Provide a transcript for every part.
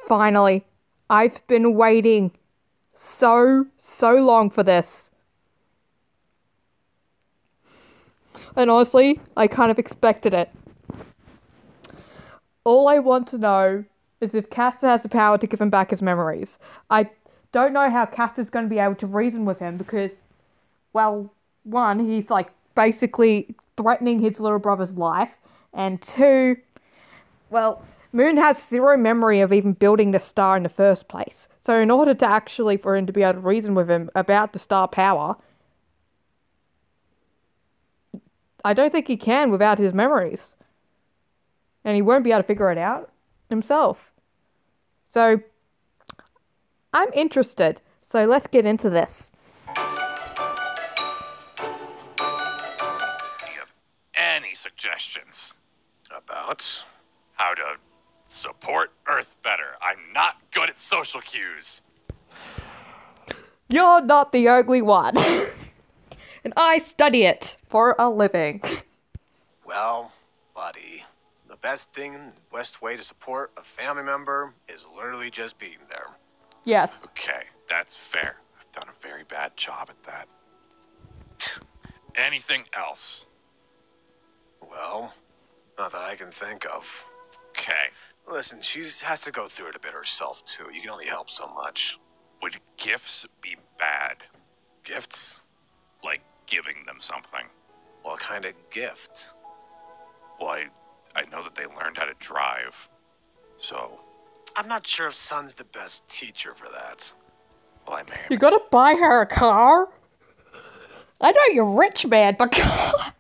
Finally. I've been waiting so long for this. And honestly, I kind of expected it. All I want to know is if Castor has the power to give him back his memories. I don't know how Castor's going to be able to reason with him because, well, one, he's like basically threatening his little brother's life, and two, well, Moon has zero memory of even building the star in the first place. So in order to actually, for him to be able to reason with him about the star power, I don't think he can without his memories. And he won't be able to figure it out himself. So, I'm interested. So let's get into this. Do you have any suggestions About? how to support Earth better? I'm not good at social cues. You're not the ugly one. And I study it for a living. Well, buddy, the best way to support a family member is literally just being there. Yes. Okay, that's fair. I've done a very bad job at that. Anything else? Well, not that I can think of. Okay. Listen, she has to go through it a bit herself, too. You can only help so much. Would gifts be bad? Gifts? Like giving them something? What kind of gift? Well, I know that they learned how to drive, so... I'm not sure if Sun's the best teacher for that. Well, I may... You gotta buy her a car? I know you're rich, man, but God.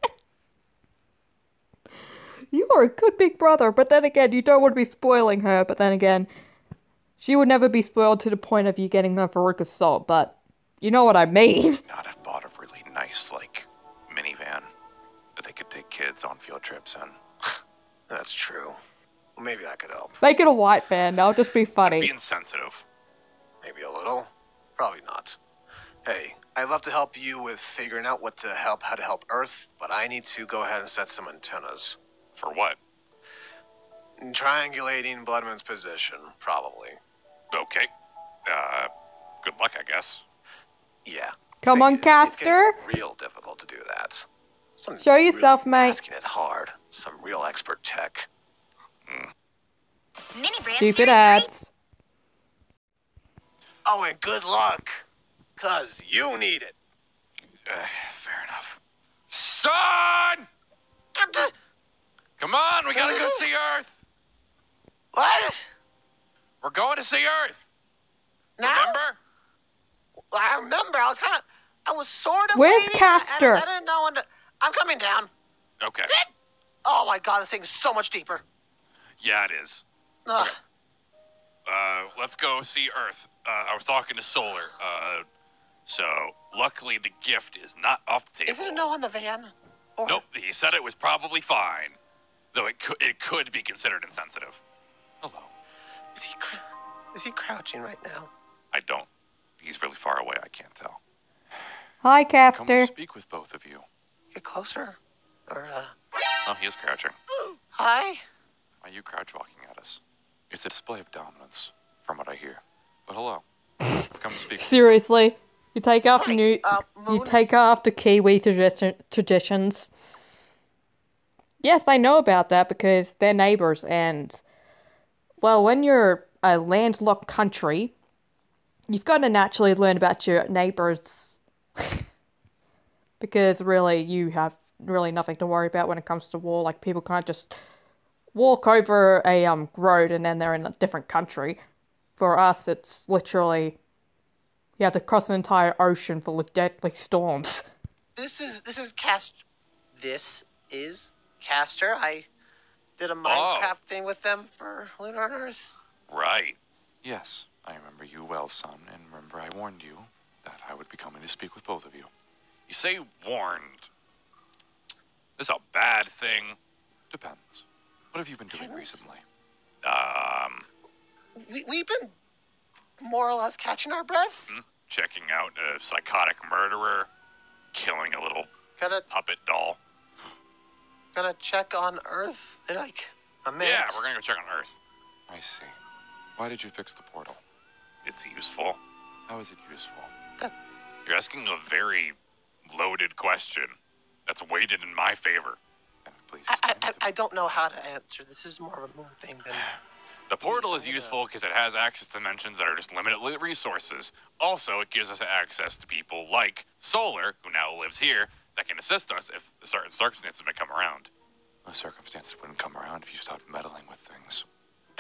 You are a good big brother, but then again, you don't want to be spoiling her, but then again, she would never be spoiled to the point of you getting her Veruca Salt, but you know what I mean. Not have bought a really nice, like, minivan that they could take kids on field trips in. That's true. Well, maybe that could help. Make it a white van, that'll just be funny. Being sensitive. Maybe a little. Probably not. Hey, I'd love to help you with figuring out how to help Earth, but I need to go ahead and set some antennas. For what? Triangulating Bloodman's position, probably. Okay. Good luck, I guess. Yeah. Come on, It's Castor. getting real difficult to do that. Something's Show yourself, really mate. Asking it hard. Some real expert tech. Mini brand Stupid seriously? ads. Oh, and good luck. 'Cause you need it. Fair enough. Son! Come on, we gotta go see Earth. What? We're going to see Earth. Now? Remember? I remember. I was sort of Where's waiting. Castor? I didn't know when to... I'm coming down. Okay. Oh my god, this thing's so much deeper. Yeah, it is. Ugh. Let's go see Earth. I was talking to Solar. So luckily the gift is not off the table. Is it a no on the van? Or... Nope. He said it was probably fine, though it could be considered insensitive. Hello. Is he crouching right now? I don't. He's really far away. I can't tell. Hi, Come Castor. speak with both of you. Get closer. Or, Oh, he is crouching. hi? Why are you crouch walking at us? It's a display of dominance, from what I hear. But hello. Come speak. Seriously, you take after Right, you Moon? take after Kiwi traditions. Yes, I know about that because they're neighbors, and well, when you're a landlocked country, you've got to naturally learn about your neighbors because really you have really nothing to worry about when it comes to war. Like people can't just walk over a road and then they're in a different country. For us, it's literally you have to cross an entire ocean full of deadly storms. This is Castor. I did a Minecraft thing with them for Lunar on Earth. Right. Yes, I remember you well, son, and remember I warned you that I would be coming to speak with both of you. You say warned. Is a bad thing? Depends. What have you been doing Depends. recently? We've been more or less catching our breath. Checking out a psychotic murderer, killing a little Gonna puppet doll. check on Earth in like a minute. Yeah, we're gonna go check on Earth. I see. Why did you fix the portal? It's useful. How is it useful? You're asking a very loaded question that's weighted in my favor. Please I don't know how to answer. This is more of a moon thing than... The portal is useful because it has access to dimensions that are just limited resources. Also, it gives us access to people like Solar, who now lives here, that can assist us if certain circumstances may come around. Those circumstances wouldn't come around if you stopped meddling with things.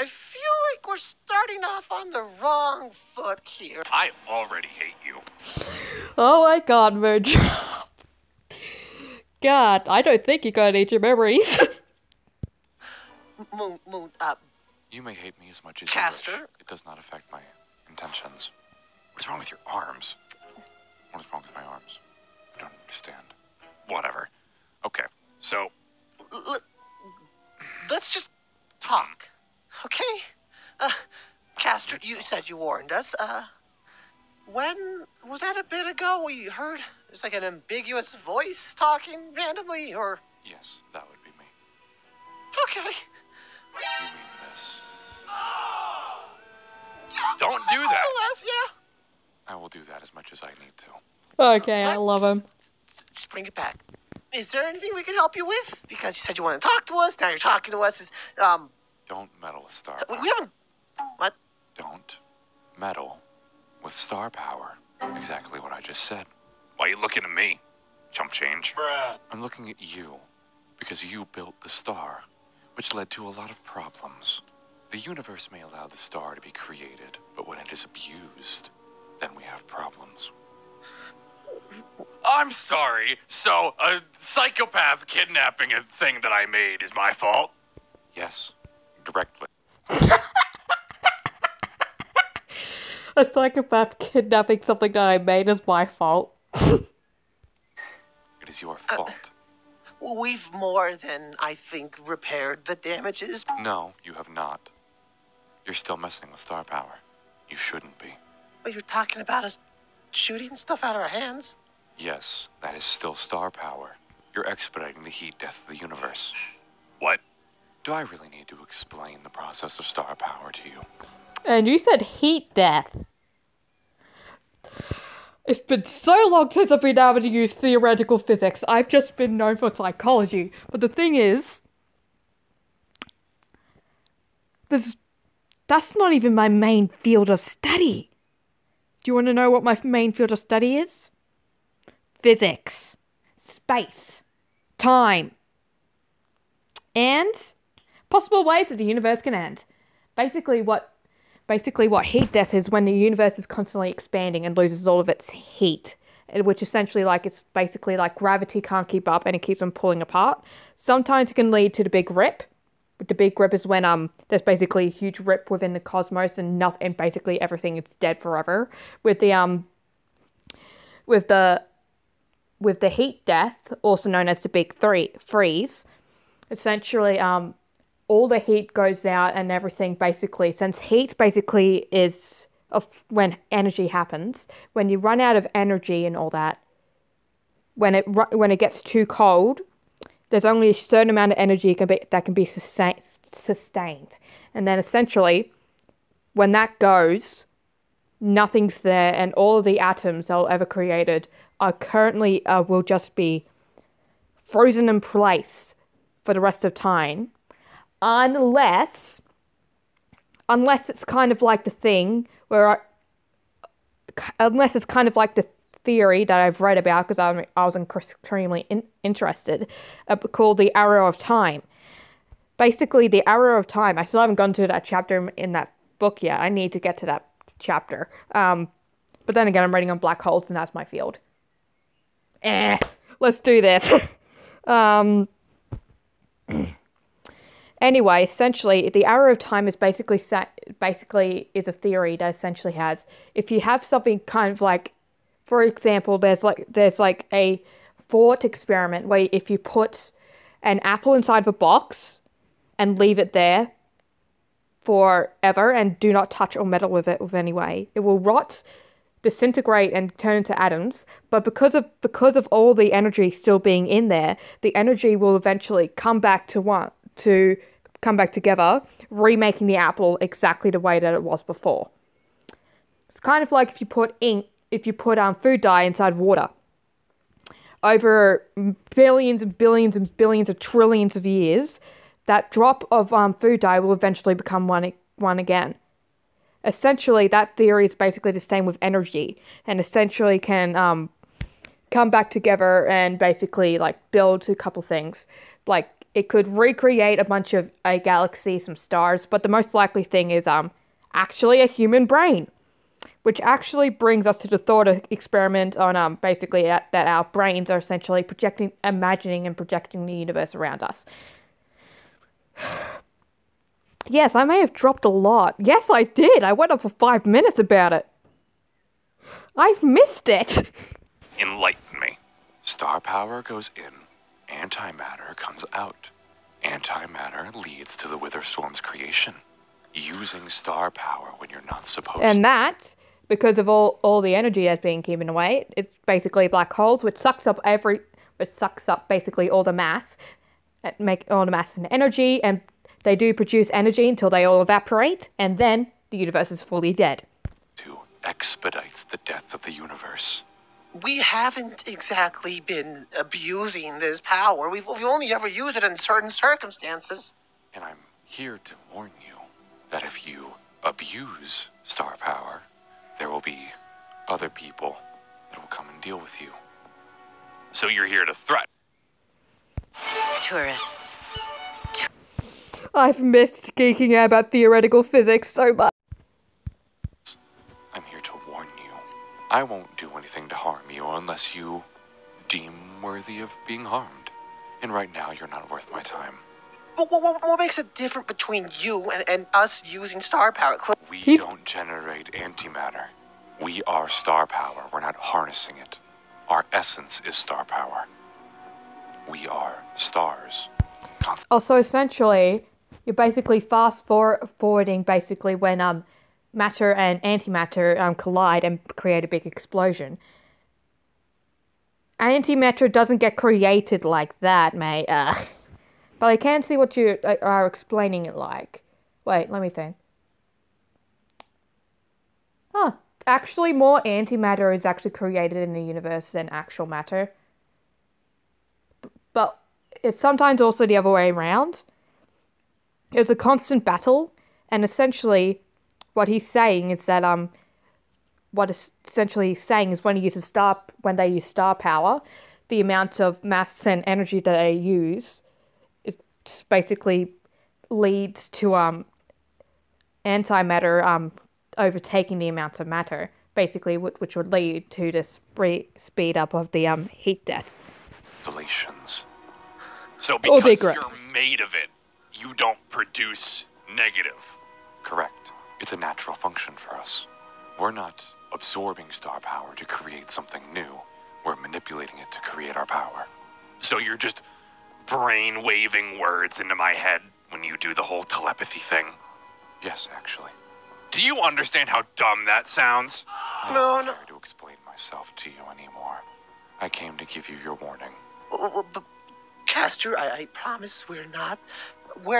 I feel like we're starting off on the wrong foot here. I already hate you. Oh my god, Moondrop. God, I don't think you're gonna need your memories. You may hate me as much as Castor? you wish. It does not affect my intentions. What's wrong with your arms? What is wrong with my arms? I don't understand. Whatever. Okay, so... Let's just talk, okay? Castor, you said you warned us. When was that? A bit ago we heard there's like an ambiguous voice talking randomly, or... Yes, that would be me. Okay. You mean this? Don't do that. More or less, yeah. I will do that as much as I need to. Okay, I love him. Just bring it back. Is there anything we can help you with? Because you said you want to talk to us. Now you're talking to us. Don't meddle with star We power. haven't... What? Don't meddle with star power. Exactly what I just said. Why are you looking at me? Chump change. I'm looking at you because you built the star, which led to a lot of problems. The universe may allow the star to be created, but when it is abused, then we have problems. I'm sorry. So, a psychopath kidnapping a thing that I made is my fault? Yes, directly. A psychopath kidnapping something that I made is my fault. It is your fault. We've more than, I think, repaired the damages. No, you have not. You're still messing with star power. You shouldn't be. But you're talking about us shooting stuff out of our hands. Yes, that is still star power. You're expediting the heat death of the universe. What? Do I really need to explain the process of star power to you? And you said heat death. It's been so long since I've been able to use theoretical physics. I've just been known for psychology. But the thing is, that's not even my main field of study. Do you want to know what my main field of study is? Physics, space, time, and possible ways that the universe can end. Basically what heat death is when the universe is constantly expanding and loses all of its heat, which essentially it's basically like gravity can't keep up and it keeps on pulling apart. Sometimes it can lead to the big rip. The big rip is when there's basically a huge rip within the cosmos and basically everything is dead forever. With the heat death, also known as the big freeze, essentially all the heat goes out and everything basically, since heat basically is when energy happens, when you run out of energy and all that, when it gets too cold, there's only a certain amount of energy that can be sustained. And then essentially, when that goes, nothing's there, and all of the atoms that were ever created are currently will just be frozen in place for the rest of time, unless it's kind of like the thing where unless it's kind of like the theory that I've read about because I was extremely interested, called the arrow of time. Basically, the arrow of time. I still haven't gone to that chapter in that book yet. I need to get to that chapter. But then again, I'm reading on black holes, and that's my field. Let's do this. Anyway, essentially, the arrow of time is basically is a theory that essentially has, if you have something kind of like, for example, there's like a thought experiment where if you put an apple inside of a box and leave it there forever and do not touch or meddle with it with any way, it will rot, disintegrate, and turn into atoms. But because of all the energy still being in there, the energy will eventually come back to come back together, remaking the apple exactly the way that it was before. It's kind of like if you put food dye inside water. Over billions and billions and billions of trillions of years, that drop of food dye will eventually become one again. Essentially, that theory is basically the same with energy, and essentially can come back together and basically like build a couple things. Like it could recreate a bunch of a galaxy, some stars, but the most likely thing is actually a human brain. Which actually brings us to the thought experiment on basically that our brains are essentially imagining and projecting the universe around us. Yes, I may have dropped a lot. Yes, I did. I went on for 5 minutes about it. I've missed it. Enlighten me. Star power goes in, antimatter comes out. Antimatter leads to the Wither Storm's creation. Using star power when you're not supposed to. And that, because of all the energy that's being given away, it's basically black holes, which sucks up basically all the mass, make all the mass and energy, and they do produce energy until they all evaporate, and then the universe is fully dead. To expedite the death of the universe. We haven't exactly been abusing this power. We've only ever used it in certain circumstances. And I'm here to warn you that if you abuse star power, there will be other people that will come and deal with you. So you're here to threaten. Tourists. I've missed geeking out about theoretical physics so much. I'm here to warn you. I won't do anything to harm you unless you deem worthy of being harmed. And right now, you're not worth my time. But what makes it different between you and us using star power? We don't generate antimatter. We are star power. We're not harnessing it. Our essence is star power. We are stars. So essentially, you're basically fast-forwarding basically when matter and antimatter collide and create a big explosion. Antimatter doesn't get created like that, mate. But I can see what you are explaining it like. Wait, let me think. Huh. Actually, more antimatter is actually created in the universe than actual matter. But it's sometimes also the other way around. It's a constant battle, and essentially, what he's saying is that when they use star power, the amount of mass and energy that they use, it basically leads to antimatter overtaking the amount of matter, basically, which would lead to the speed up of the heat death. Installations. So because you're made of it, you don't produce negative. Correct. It's a natural function for us. We're not absorbing star power to create something new. We're manipulating it to create our power. So you're just brain-waving words into my head when you do the whole telepathy thing? Yes, actually. Do you understand how dumb that sounds? I don't care to explain myself to you anymore. I came to give you your warning. But Castor, I promise we're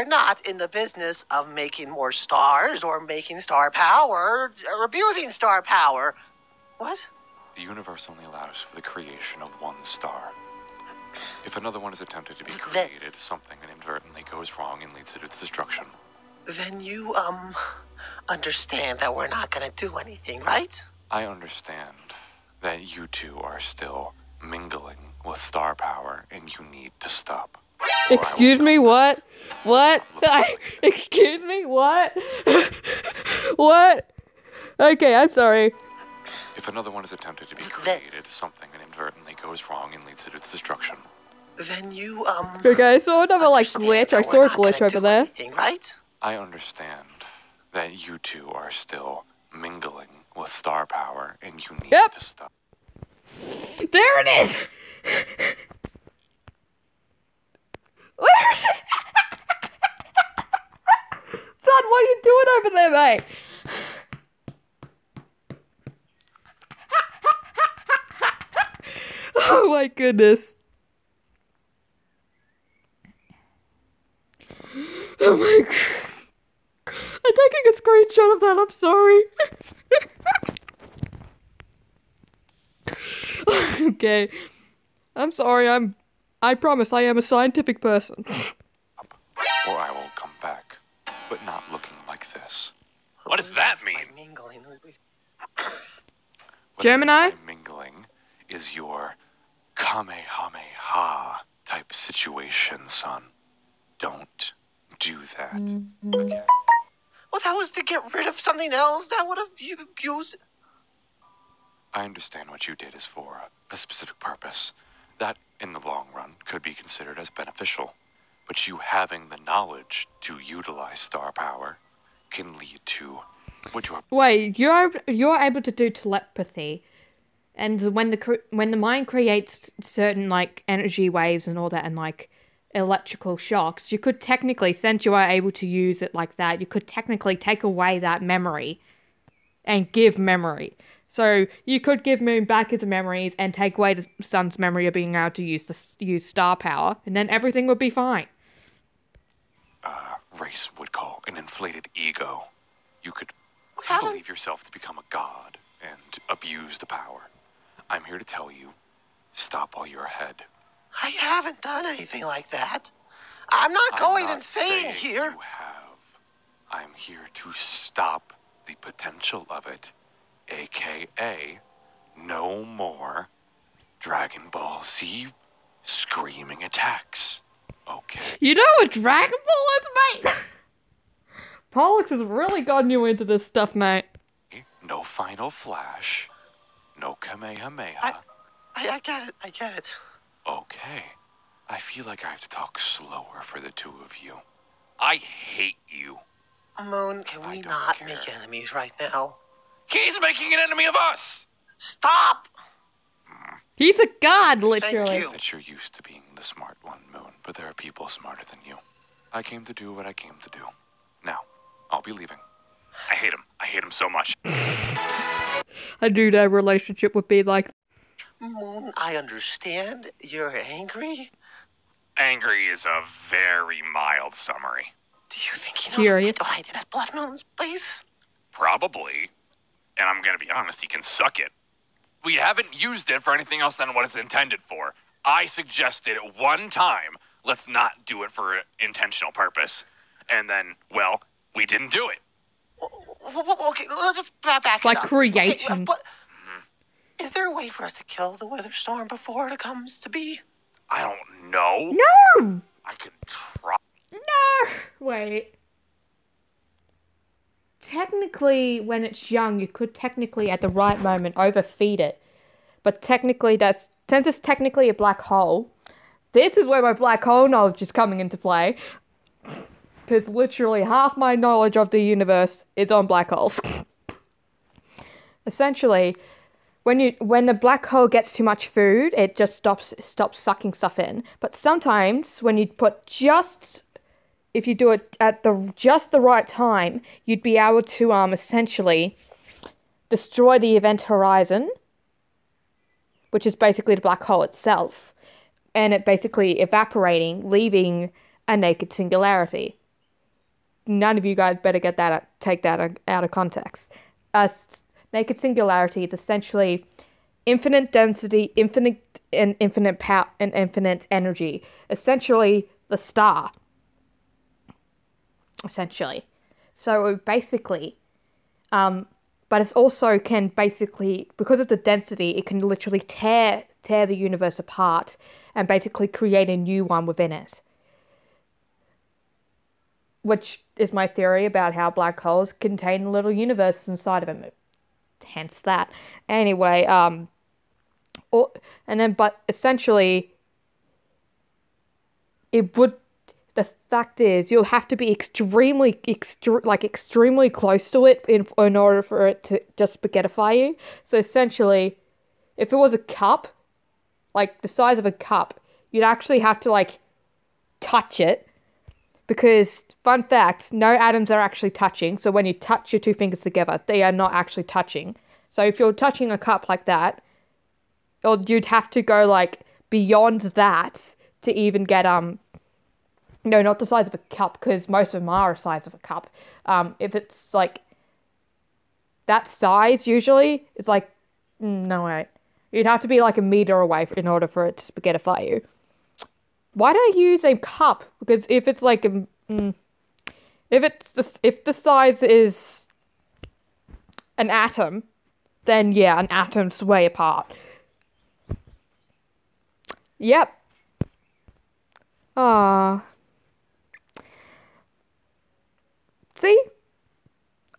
not in the business of making more stars or making star power or abusing star power. What? The universe only allows for the creation of one star. If another one is attempted to be created, something inadvertently goes wrong and leads to its destruction. Then you, understand that we're not gonna do anything, right? I understand that you two are still mingling with star power and you need to stop. Excuse me, what? What? Excuse me, what? What? Okay, I'm sorry. If another one is attempted to be created, something inadvertently goes wrong and leads to its destruction. Then you, Okay, I saw another, glitch. I saw a glitch over there. Anything, right? I understand that you two are still mingling with star power and you need to stop. There it is! Son, what are you doing over there, mate? Oh my goodness. Oh my god. I'm taking a screenshot of that, I'm sorry. Okay. I'm sorry, I promise I am a scientific person. Or I will come back, but not looking like this. What does that mean? By mingling. What Gemini? I mean by mingling is your Kamehameha type situation, son. Don't do that. Okay. Well, that was to get rid of something else. That would have used. I understand what you did is for a specific purpose. That, in the long run, could be considered as beneficial. But you having the knowledge to utilize star power can lead to what you're... Wait, you're able to do telepathy, and when the mind creates certain like energy waves and all that, and like electrical shocks, you could technically, since you are able to use it like that, you could technically take away that memory and give memory. So you could give Moon back his memories and take away the Sun's memory of being able to use star power, and then everything would be fine. Race would call an inflated ego. You could haven't- believe yourself to become a god and abuse the power. I'm here to tell you, stop while you're ahead. I haven't done anything like that. I'm not going I'm not insane saying here. You have. I'm here to stop the potential of it, aka no more Dragon Ball Z screaming attacks. Okay. You know what Dragon Ball is, mate? Pollux has really gotten you into this stuff, mate. No Final Flash. No Kamehameha. I get it. I get it. Okay. I feel like I have to talk slower for the two of you. I hate you. Moon, can I we don't not care. make enemies right now? He's making an enemy of us. Stop! He's a god, literally. you. That you're used to being the smart one, Moon, but there are people smarter than you. I came to do what I came to do. Now, I'll be leaving. I hate him. I hate him so much. I knew that relationship would be like. Moon, I understand you're angry. Angry is a very mild summary. Do you think he knows Curious. what I did at Blood Moon's base? Probably. And I'm gonna be honest, he can suck it. We haven't used it for anything else than what it's intended for. I suggested it one time, let's not do it for an intentional purpose. And then, well, we didn't do it. Okay, let's just back Like it up. creation. Okay, but is there a way for us to kill the Wither Storm before it comes to be? I don't know. No! I could try. No! Wait. Technically, when it's young, you could technically, at the right moment, overfeed it. But technically, since it's technically a black hole, this is where my black hole knowledge is coming into play. Because literally half my knowledge of the universe is on black holes. Essentially, when the black hole gets too much food, it just stops sucking stuff in. But sometimes, when you if you do it at just the right time, you'd be able to essentially destroy the event horizon, which is basically the black hole itself, and it basically evaporating, leaving a naked singularity. None of you guys better take that out of context. Naked singularity is essentially infinite density, infinite power, and infinite energy. Essentially, the star. Essentially. So basically, but it also can basically, because of the density, it can literally tear the universe apart and basically create a new one within it. Which is my theory about how black holes contain little universes inside of them. Hence that. Anyway, but essentially, the fact is, you'll have to be extremely close to it in order for it to just spaghettify you. So essentially, if it was a cup, like the size of a cup, you'd actually have to touch it. Because, fun fact, no atoms are actually touching. So when you touch your two fingers together, they are not actually touching. So if you're touching a cup like that, you'd have to go beyond that to even get No, not the size of a cup, because most of them are the size of a cup. If it's like that size, usually it's like no wait, you'd have to be like a meter away in order for it to spaghettify you. Why do I use a cup? Because if it's like if the size is an atom, then yeah, an atom's way apart. Yep. Ah. See?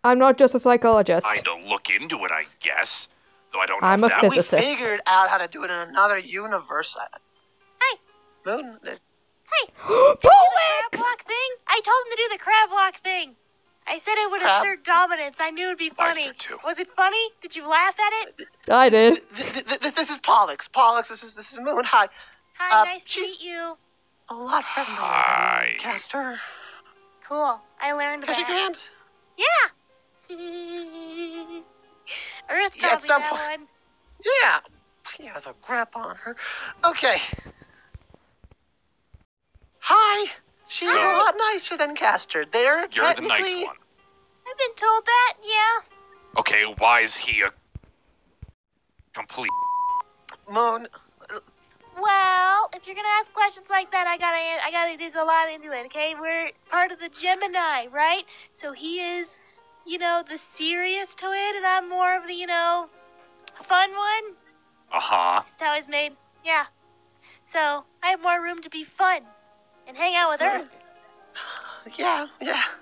I'm not just a psychologist. I don't look into it, I guess. Though I don't know I'm if a that We physicist. figured out how to do it in another universe. Hey, Moon, hey, Pull crab walk thing? I told him to do the crab walk thing. I said it would Crab? assert dominance. I knew it'd be funny. there too. Was it funny? Did you laugh at it? I did. this is Pollux. Pollux, this is Moon. Hi. Hi, nice to she's- meet you. A lot friendlier Hi. than Castor. Cool. I learned Can I shake your that. hand? Yeah. Earth Yeah, taught at me some that point. one. Yeah. She has a grip on her. Okay. Hi. She's a lot nicer than Castor. They're You're the technically... nice one. I've been told that, yeah. Okay, why is he a complete? Moon. Well, if you're gonna ask questions like that, I gotta. There's a lot into it. Okay, we're part of the Gemini, right? So he is, the serious twin, and I'm more of the, fun one. Uh-huh. That's how he's made. Yeah. So I have more room to be fun and hang out with Earth. Yeah,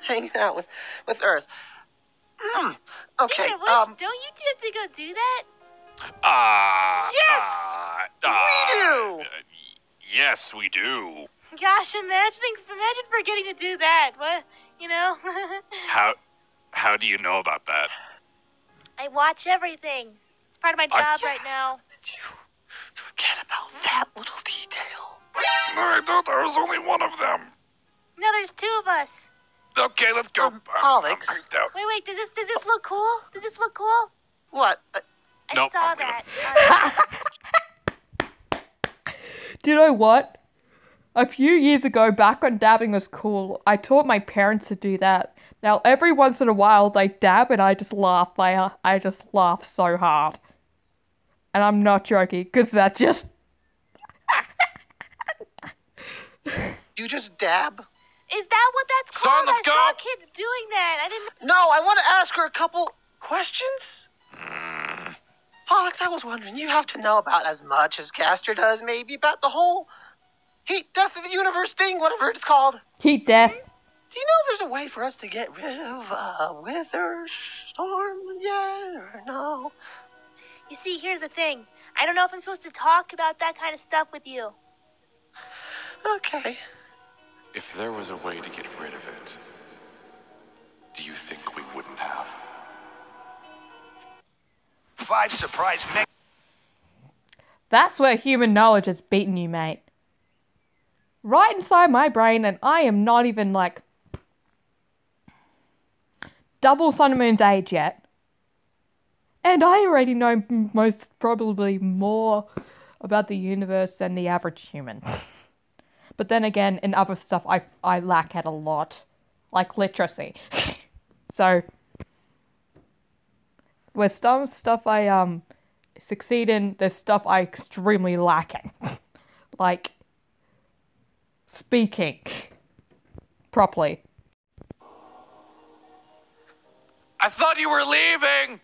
hanging out with Earth. Okay, Speaking of which, don't you two have to go do that? Yes! We do! Yes, we do. Gosh, imagine forgetting to do that. What? How do you know about that? I watch everything. It's part of my job right now. Did you forget about that little detail? I thought there was only one of them. No, there's two of us. Okay, let's go. Pollux. I'm freaked out. Wait, does this look cool? Does this look cool? What? I Nope, saw I'm leaving. that. Do you know what? A few years ago, back when dabbing was cool, I taught my parents to do that. Now, every once in a while, they dab and I just laugh. I just laugh so hard. And I'm not joking, because that's just... You just dab? Is that what that's Son, called? let's I saw go. kids doing that. I didn't. No, I want to ask her a couple questions. Pollux, I was wondering, you have to know about as much as Castor does, maybe, about the whole heat death of the universe thing, whatever it's called. Heat death. Do you know if there's a way for us to get rid of Wither Storm yet, or no? You see, here's the thing. I don't know if I'm supposed to talk about that kind of stuff with you. Okay. If there was a way to get rid of it, do you think we wouldn't have? 5 surprise mix. That's where human knowledge has beaten you, mate. Right inside my brain, and I am not even, double Sun and Moon's age yet. And I already know most probably more about the universe than the average human. But then again, in other stuff, I lack at a lot. Like literacy. So, with some stuff I succeed in, there's stuff I extremely lacking. Like, speaking properly. I thought you were leaving!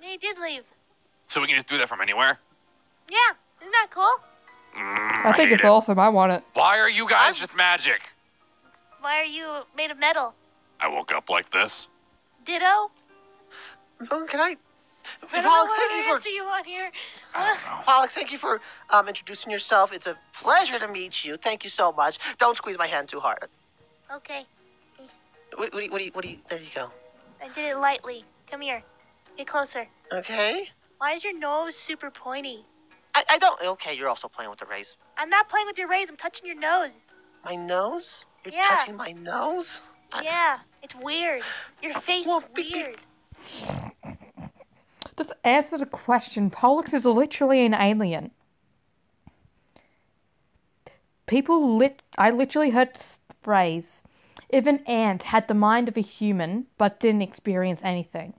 Yeah, you did leave. So we can just do that from anywhere? Yeah, isn't that cool? I think hate it's it. awesome. I want it. Why are you guys just magic? Why are you made of metal? I woke up like this. Ditto? Moon, can I... I don't know Pollux, what thank to you for... answer you on here. I don't know. Pollux, thank you for introducing yourself. It's a pleasure to meet you. Thank you so much. Don't squeeze my hand too hard. Okay, What do you... There you go. I did it lightly. Come here. Get closer. Okay. Why is your nose super pointy? I don't... Okay, you're also playing with the rays. I'm not playing with your rays. I'm touching your nose. My nose? You're Yeah. touching my nose? Yeah, it's weird. Your face Well, is beep, beep. weird. Just answer the question. Pollux is literally an alien. I literally heard phrase. If an ant had the mind of a human but didn't experience anything,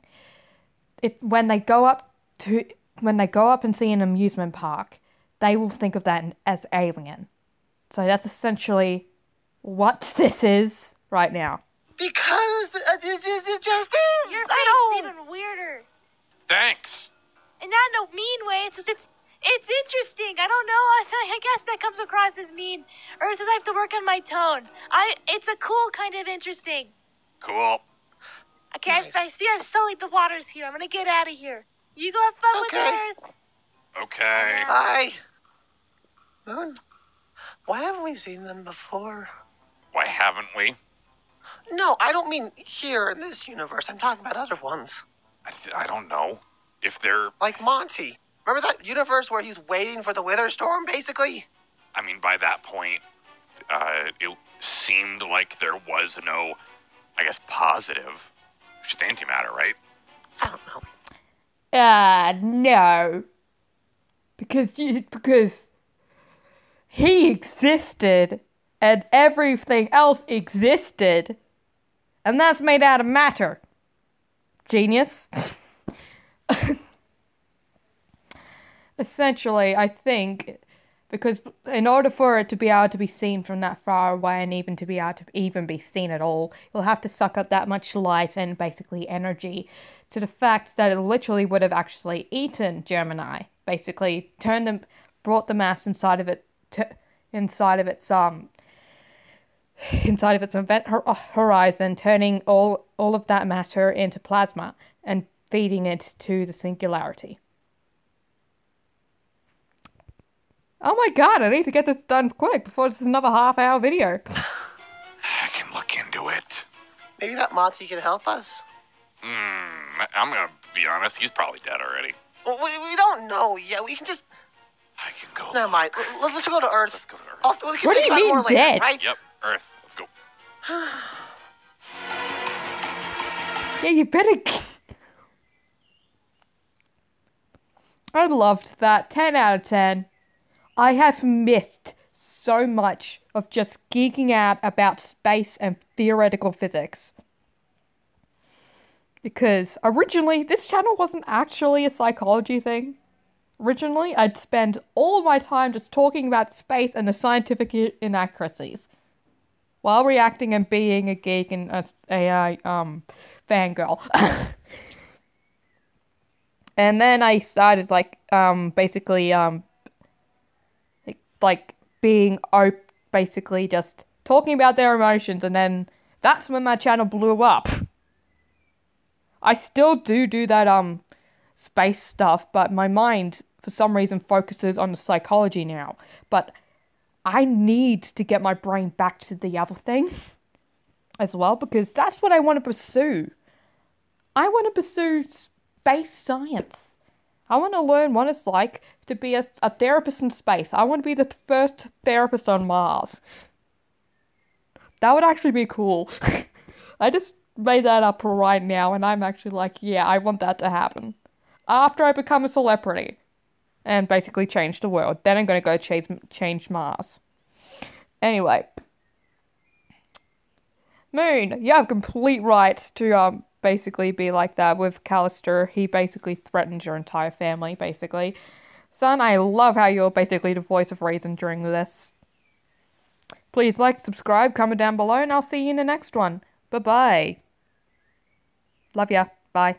when they go up and see an amusement park, they will think of that as alien. So that's essentially what this is right now. Because it just is. Your I face don't. is even weirder. Thanks. And not in a mean way. It's just it's interesting. I don't know. I guess that comes across as mean, or says I have to work on my tone. It's a cool kind of interesting. Cool. Okay, Nice. I see I've sullied the waters here. I'm gonna get out of here. You go have fun Okay. with Earth. Okay. Hi. Moon, why haven't we seen them before? Why haven't we? No, I don't mean here in this universe. I'm talking about other ones. I don't know. If they're... Like Monty. Remember that universe where he's waiting for the wither storm, basically? I mean, by that point, it seemed like there was no, I guess, positive. Just antimatter, right? I don't know. No. Because he existed and everything else existed. And that's made out of matter. Genius. Essentially, I think, because in order for it to be able to be seen from that far away and even to be able to even be seen at all, you'll have to suck up that much light and basically energy, to the fact that it literally would have actually eaten Gemini. Basically, brought the mass inside of its event horizon, turning all of that matter into plasma and feeding it to the Singularity. Oh my god, I need to get this done quick before this is another half-hour video. I can look into it. Maybe that Monty can help us? I'm gonna be honest, he's probably dead already. Well, we don't know yet. We can just... I can go. Never mind. Let's go to Earth. Let's go to Earth. We can What do think you about it mean more later, dead? right? Yep, Earth. Let's go. Yeah, you better... I loved that. 10 out of 10. I have missed so much of just geeking out about space and theoretical physics. Because originally, this channel wasn't actually a psychology thing. Originally, I'd spend all my time just talking about space and the scientific inaccuracies, while reacting and being a geek and a fangirl. And then I started basically just talking about their emotions, and then that's when my channel blew up. I still do that space stuff, but my mind for some reason focuses on the psychology now. But I need to get my brain back to the other thing as well, because that's what I want to pursue. I want to pursue space science. I want to learn what it's like to be a therapist in space. I want to be the first therapist on Mars. That would actually be cool. I just made that up right now, and I'm actually like, yeah, I want that to happen. After I become a celebrity and basically change the world, then I'm going to go change Mars. Anyway. Moon, you have complete right to basically be like that with Callister. He basically threatened your entire family, basically. Son, I love how you're basically the voice of reason during this. Please like, subscribe, comment down below, and I'll see you in the next one. Bye-bye. Love ya. Bye.